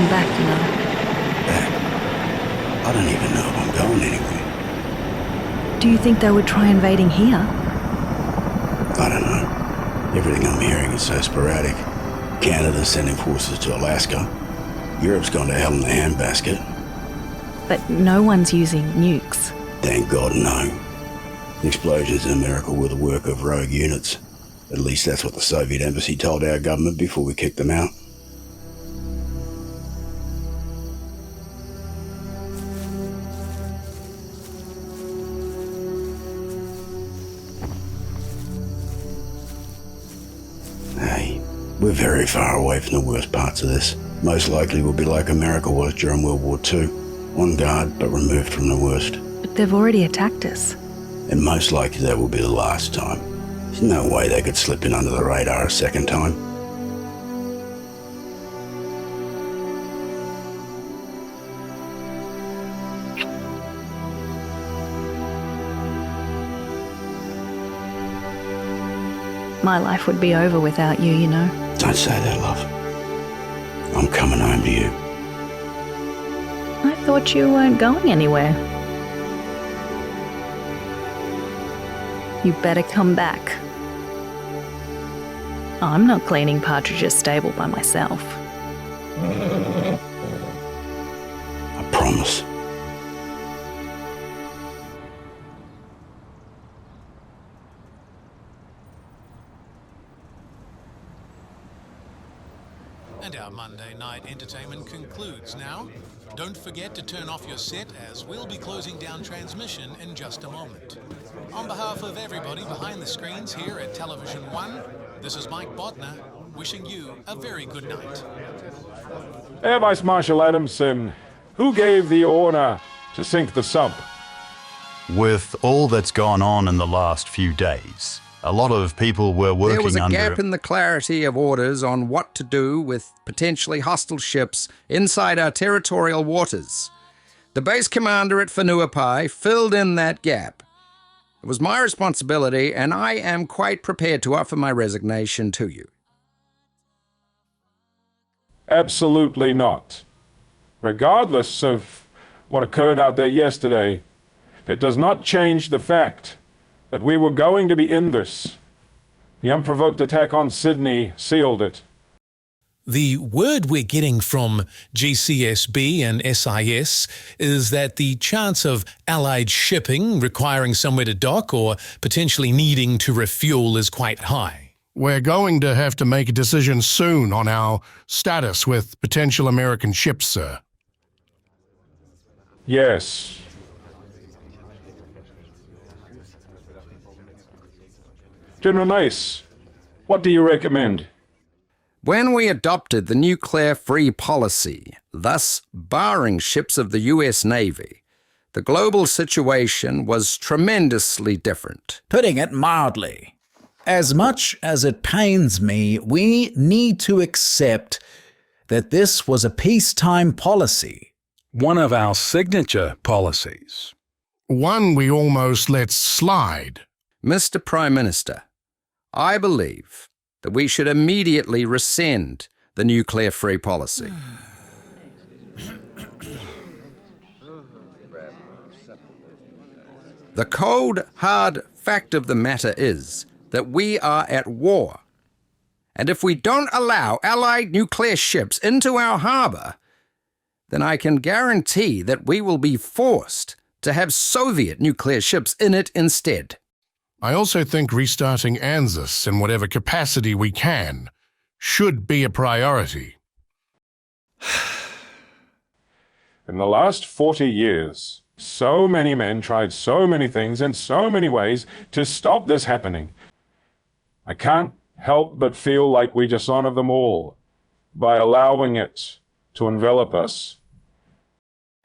come back, you know. Back? I don't even know if I'm going anywhere. Do you think they would try invading here? I don't know. Everything I'm hearing is so sporadic. Canada's sending forces to Alaska. Europe's gone to hell in the handbasket. But no one's using nukes. Thank God, no. The explosions in America were the work of rogue units. At least that's what the Soviet embassy told our government before we kicked them out. Hey, we're very far away from the worst parts of this. Most likely we'll be like America was during World War II. On guard, but removed from the worst. But they've already attacked us. And most likely that will be the last time. There's no way they could slip in under the radar a second time. My life would be over without you, you know. Don't say that, love. I'm coming home to you. I thought you weren't going anywhere. You better come back. I'm not cleaning Partridge's stable by myself. I promise. And our Monday night entertainment concludes now. Don't forget to turn off your set as we'll be closing down transmission in just a moment. On behalf of everybody behind the screens here at Television One, this is Mike Bodner wishing you a very good night. Air Vice Marshal Adamson, who gave the order to sink the sump? With all that's gone on in the last few days, a lot of people were working There was a under... gap in the clarity of orders on what to do with potentially hostile ships inside our territorial waters. The base commander at Whenuapai filled in that gap. It was my responsibility, and I am quite prepared to offer my resignation to you. Absolutely not. Regardless of what occurred out there yesterday, it does not change the fact that we were going to be in this. The unprovoked attack on Sydney sealed it. The word we're getting from GCSB and SIS is that the chance of Allied shipping requiring somewhere to dock or potentially needing to refuel is quite high. We're going to have to make a decision soon on our status with potential American ships, sir. Yes. General Nice, what do you recommend? When we adopted the nuclear-free policy, thus barring ships of the U.S. Navy, the global situation was tremendously different. Putting it mildly, as much as it pains me, we need to accept that this was a peacetime policy. One of our signature policies. One we almost let slide. Mr. Prime Minister, I believe that we should immediately rescind the nuclear-free policy. The cold, hard fact of the matter is that we are at war. And if we don't allow Allied nuclear ships into our harbour, then I can guarantee that we will be forced to have Soviet nuclear ships in it instead. I also think restarting ANZUS in whatever capacity we can should be a priority. In the last 40 years, so many men tried so many things in so many ways to stop this happening. I can't help but feel like we dishonor them all by allowing it to envelop us.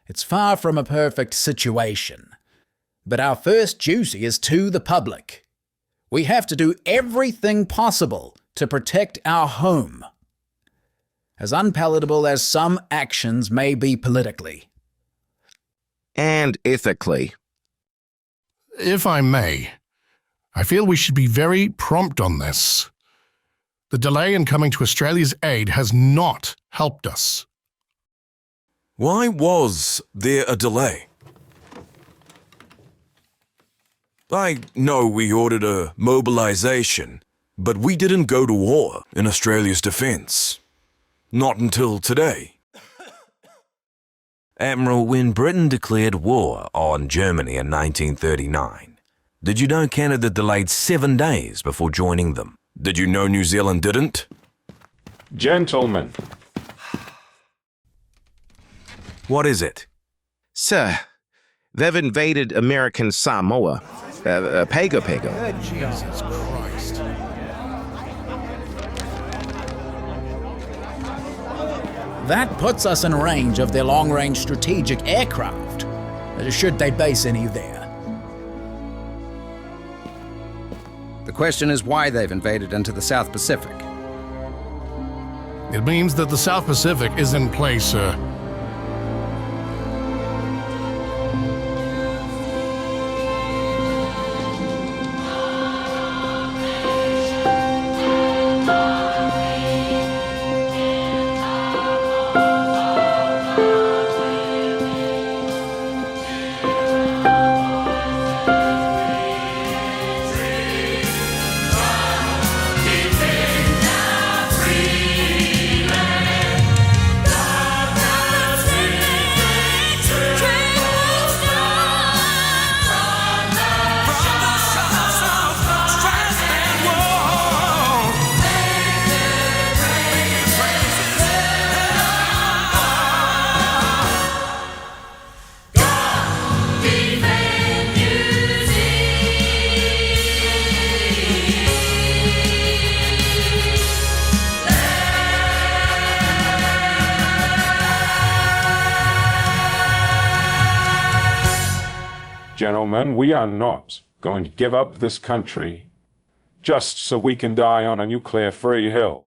It's far from a perfect situation, but our first duty is to the public. We have to do everything possible to protect our home, as unpalatable as some actions may be politically. And ethically. If I may, I feel we should be very prompt on this. The delay in coming to Australia's aid has not helped us. Why was there a delay? I know we ordered a mobilization, but we didn't go to war in Australia's defense. Not until today. Admiral, when Britain declared war on Germany in 1939, did you know Canada delayed 7 days before joining them? Did you know New Zealand didn't? Gentlemen, What is it? Sir, they've invaded American Samoa. Pago. Jesus Christ. That puts us in range of their long-range strategic aircraft, should they base any there. The question is why they've invaded into the South Pacific. It means that the South Pacific is in place, sir. gentlemen, we are not going to give up this country just so we can die on a nuclear-free hill.